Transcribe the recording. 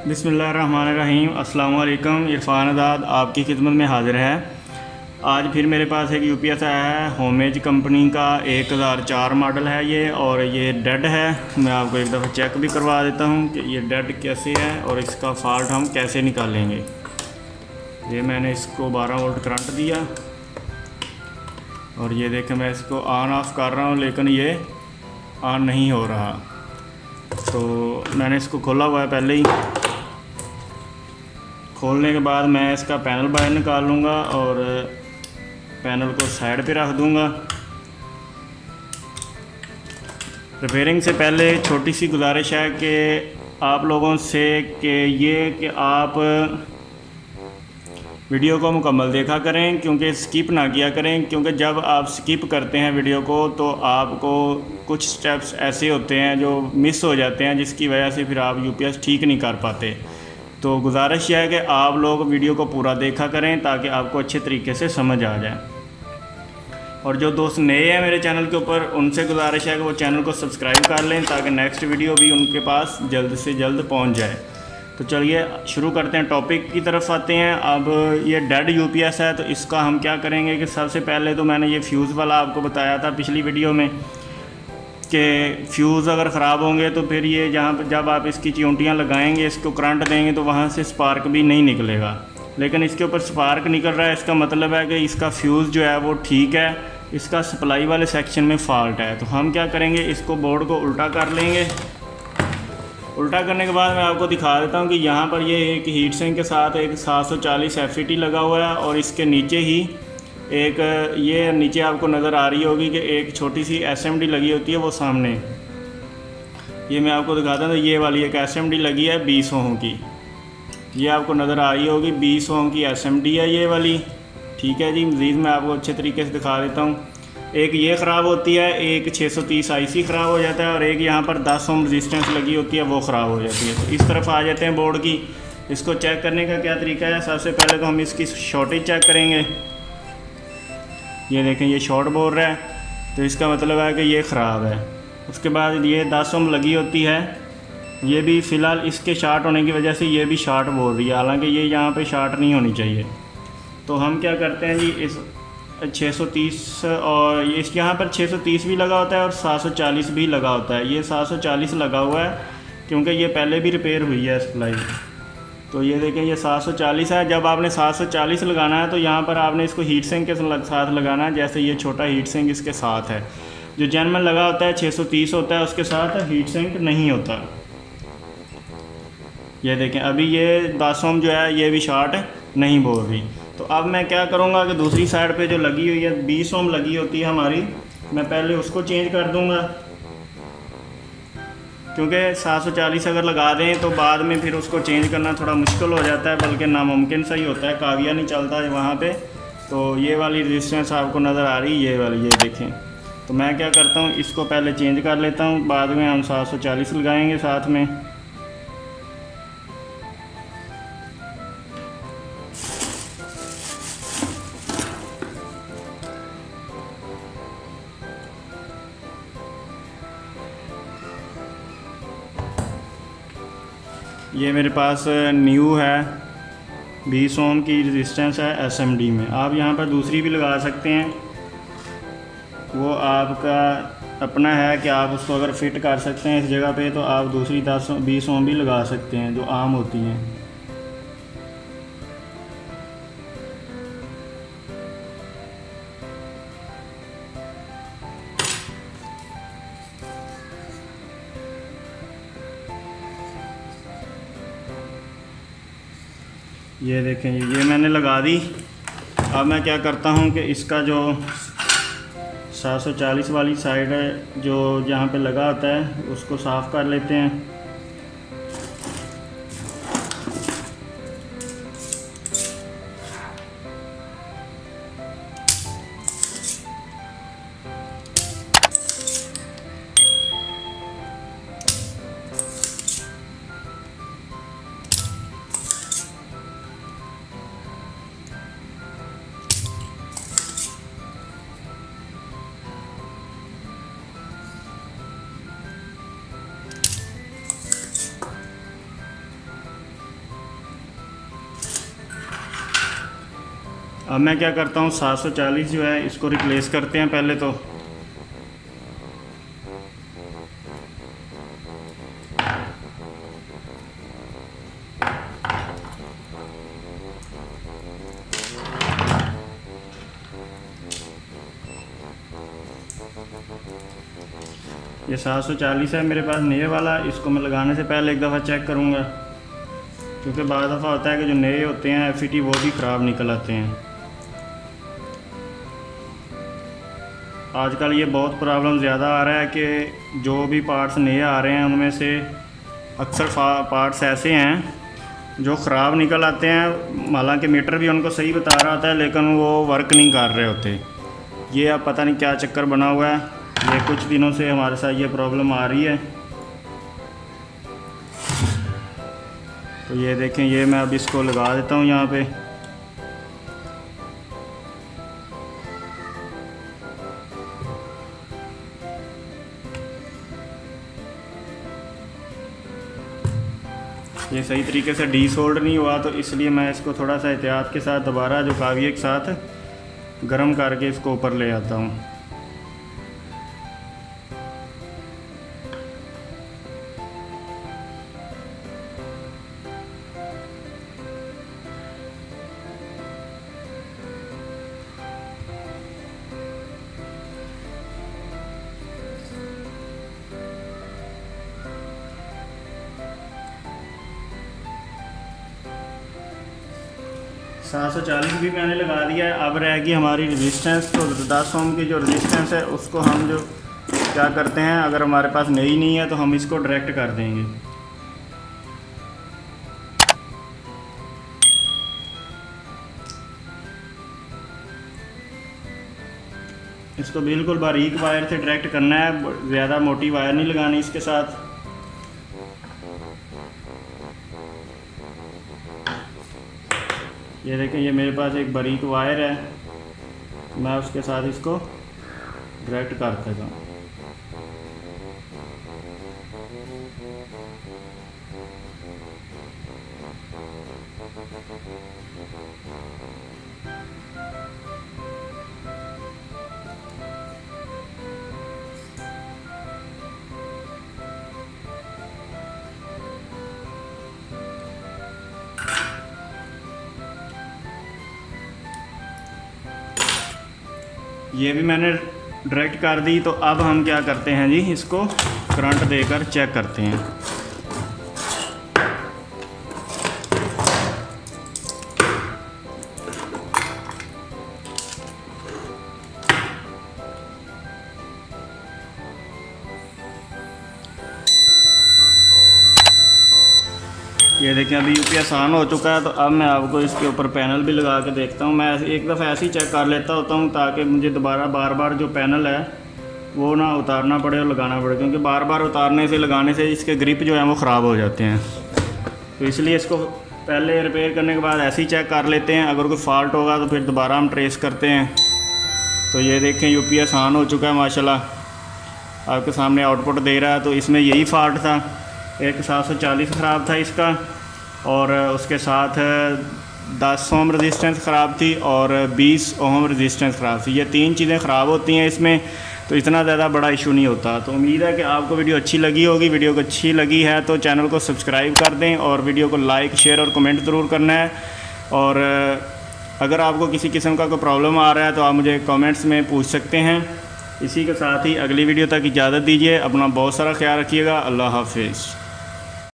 बिस्मिल्लाहिर्रहमानिर्रहीम। अस्सलाम वालेकुम। इरफान आज़ाद आपकी खिदमत में हाज़िर है। आज फिर मेरे पास एक यूपीएस आया है, होमेज कंपनी का 1004 मॉडल है ये, और ये डेड है। मैं आपको एक दफ़ा चेक भी करवा देता हूँ कि ये डेड कैसे है और इसका फ़ाल्ट हम कैसे निकालेंगे। ये मैंने इसको 12 वोल्ट करंट दिया और ये देखें मैं इसको ऑन ऑफ़ कर रहा हूँ, लेकिन ये ऑन नहीं हो रहा। तो मैंने इसको खोला हुआ है पहले ही। खोलने के बाद मैं इसका पैनल बाहर निकाल लूँगा और पैनल को साइड पे रख दूँगा। रिपेयरिंग से पहले छोटी सी गुजारिश है कि आप लोगों से कि आप वीडियो को मुकम्मल देखा करें, क्योंकि स्किप ना किया करें, क्योंकि जब आप स्किप करते हैं वीडियो को तो आपको कुछ स्टेप्स ऐसे होते हैं जो मिस हो जाते हैं, जिसकी वजह से फिर आप यूपीएस ठीक नहीं कर पाते। तो गुजारिश यह है कि आप लोग वीडियो को पूरा देखा करें ताकि आपको अच्छे तरीके से समझ आ जाए। और जो दोस्त नए हैं मेरे चैनल के ऊपर, उनसे गुजारिश है कि वो चैनल को सब्सक्राइब कर लें ताकि नेक्स्ट वीडियो भी उनके पास जल्द से जल्द पहुंच जाए। तो चलिए शुरू करते हैं, टॉपिक की तरफ आते हैं। अब ये डेड यूपीएस है, तो इसका हम क्या करेंगे कि सबसे पहले तो मैंने ये फ्यूज़ वाला आपको बताया था पिछली वीडियो में कि फ्यूज़ अगर ख़राब होंगे तो फिर ये जहाँ पर जब आप इसकी चिमटियाँ लगाएंगे, इसको करंट देंगे तो वहाँ से स्पार्क भी नहीं निकलेगा। लेकिन इसके ऊपर स्पार्क निकल रहा है, इसका मतलब है कि इसका फ्यूज़ जो है वो ठीक है, इसका सप्लाई वाले सेक्शन में फ़ॉल्ट है। तो हम क्या करेंगे, इसको बोर्ड को उल्टा कर लेंगे। उल्टा करने के बाद मैं आपको दिखा देता हूँ कि यहाँ पर ये एक हीट सिंक के साथ एक 740 FET लगा हुआ है, और इसके नीचे ही एक ये नीचे आपको नज़र आ रही होगी कि एक छोटी सी SMD लगी होती है, वो सामने ये मैं आपको दिखाता हूँ। तो ये वाली एक SMD लगी है 20 ओम की, ये आपको नज़र आ रही होगी 20 ओम की SMD है ये वाली। ठीक है जी, मज़ीद मैं आपको अच्छे तरीके से दिखा देता हूँ। एक ये ख़राब होती है, एक 630 IC ख़राब हो जाता है, और एक यहाँ पर 10 ओम रजिस्टेंस लगी होती है, वो ख़राब हो जाती है। तो इस तरफ आ जाते हैं बोर्ड की। इसको चेक करने का क्या तरीका है, सबसे पहले तो हम इसकी शॉर्टेज चेक करेंगे। ये देखें ये शॉर्ट बोल रहा है, तो इसका मतलब है कि ये ख़राब है। उसके बाद ये 10 ओम लगी होती है, ये भी फ़िलहाल इसके शार्ट होने की वजह से ये भी शार्ट बोल रही है, हालांकि ये यहाँ पे शार्ट नहीं होनी चाहिए। तो हम क्या करते हैं जी, इस 630 और इस यहाँ पर 630 भी लगा होता है और 740 भी लगा होता है। ये 740 लगा हुआ है क्योंकि ये पहले भी रिपेयर हुई है सप्लाई। तो ये देखें ये 740 है। जब आपने 740 लगाना है तो यहाँ पर आपने इसको हीट सिंक के साथ लगाना है, जैसे ये छोटा हीट सिंक इसके साथ है। जो जेनमन लगा होता है 630 होता है, उसके साथ हीट सिंक नहीं होता। ये देखें अभी ये 10 ओम जो है ये भी शार्ट नहीं बोल रही। तो अब मैं क्या करूँगा कि दूसरी साइड पे जो लगी हुई है 20 ओम लगी होती है हमारी, मैं पहले उसको चेंज कर दूँगा, क्योंकि 740 अगर लगा दें तो बाद में फिर उसको चेंज करना थोड़ा मुश्किल हो जाता है, बल्कि नामुमकिन सा ही होता है, काविया नहीं चलता है वहाँ पे। तो ये वाली रेजिस्टेंस आपको नज़र आ रही है, ये वाली, ये देखें। तो मैं क्या करता हूँ, इसको पहले चेंज कर लेता हूँ, बाद में हम 740 लगाएँगे साथ में। ये मेरे पास न्यू है, 20 ओम की रेजिस्टेंस है SMD में। आप यहाँ पर दूसरी भी लगा सकते हैं, वो आपका अपना है कि आप उसको अगर फिट कर सकते हैं इस जगह पे, तो आप दूसरी 20 ओम भी लगा सकते हैं जो आम होती हैं। ये देखें ये मैंने लगा दी। अब मैं क्या करता हूँ कि इसका जो 740 वाली साइड है जो जहाँ पे लगा होता है उसको साफ़ कर लेते हैं। अब मैं क्या करता हूँ 740 जो है इसको रिप्लेस करते हैं पहले तो। ये 740 है मेरे पास नए वाला। इसको मैं लगाने से पहले एक दफ़ा चेक करूँगा, क्योंकि बाद दफ़ा होता है कि जो नए होते हैं FET वो भी ख़राब निकल आते हैं। आजकल ये बहुत प्रॉब्लम ज़्यादा आ रहा है कि जो भी पार्ट्स नए आ रहे हैं उनमें से अक्सर पार्ट्स ऐसे हैं जो ख़राब निकल आते हैं। हालांकि मीटर भी उनको सही बता रहा होता है लेकिन वो वर्क नहीं कर रहे होते। ये अब पता नहीं क्या चक्कर बना हुआ है, ये कुछ दिनों से हमारे साथ ये प्रॉब्लम आ रही है। तो ये देखें, ये मैं अब इसको लगा देता हूँ यहाँ पे। ये सही तरीके से डीसोल्ड नहीं हुआ, तो इसलिए मैं इसको थोड़ा सा एहतियात के साथ दोबारा जो काविये के साथ गर्म करके इसको ऊपर ले आता हूँ। सात 740 भी मैंने लगा दिया है। अब रहेगी हमारी रेजिस्टेंस। तो 10 ओम की जो रेजिस्टेंस है उसको हम जो क्या करते हैं, अगर हमारे पास नई नहीं है तो हम इसको डायरेक्ट कर देंगे। इसको बिल्कुल बारीक वायर से डायरेक्ट करना है, ज़्यादा मोटी वायर नहीं लगानी इसके साथ। ये देखें, ये मेरे पास एक बारीक वायर है, मैं उसके साथ इसको डायरेक्ट कर देता हूँ। ये भी मैंने डायरेक्ट कर दी। तो अब हम क्या करते हैं जी, इसको करंट देकर चेक करते हैं। ये देखिए, अभी UPS ऑन हो चुका है। तो अब मैं आपको इसके ऊपर पैनल भी लगा के देखता हूँ। मैं एक दफ़ा ऐसे ही चेक कर लेता होता हूँ ताकि मुझे दोबारा बार बार जो पैनल है वो ना उतारना पड़े और लगाना पड़े, क्योंकि बार बार उतारने से लगाने से इसके ग्रिप जो है वो ख़राब हो जाते हैं। तो इसलिए इसको पहले रिपेयर करने के बाद ऐसे ही चेक कर लेते हैं। अगर कोई फ़ॉल्ट होगा तो फिर दोबारा हम ट्रेस करते हैं। तो ये देखें, UPS ऑन हो चुका है माशाल्लाह, आपके सामने आउटपुट दे रहा है। तो इसमें यही फ़ॉल्ट था, एक 740 ख़राब था इसका, और उसके साथ 10 ओम रेजिस्टेंस ख़राब थी और 20 ओम रेजिस्टेंस ख़राब थी। ये 3 चीज़ें ख़राब होती हैं इसमें, तो इतना ज़्यादा बड़ा इशू नहीं होता। तो उम्मीद है कि आपको वीडियो अच्छी लगी होगी। वीडियो को अच्छी लगी है तो चैनल को सब्सक्राइब कर दें और वीडियो को लाइक, शेयर और कमेंट ज़रूर करना है। और अगर आपको किसी किस्म का कोई प्रॉब्लम आ रहा है तो आप मुझे कमेंट्स में पूछ सकते हैं। इसी के साथ ही अगली वीडियो तक इजाज़त दीजिए। अपना बहुत सारा ख्याल रखिएगा। अल्लाह हाफिज़।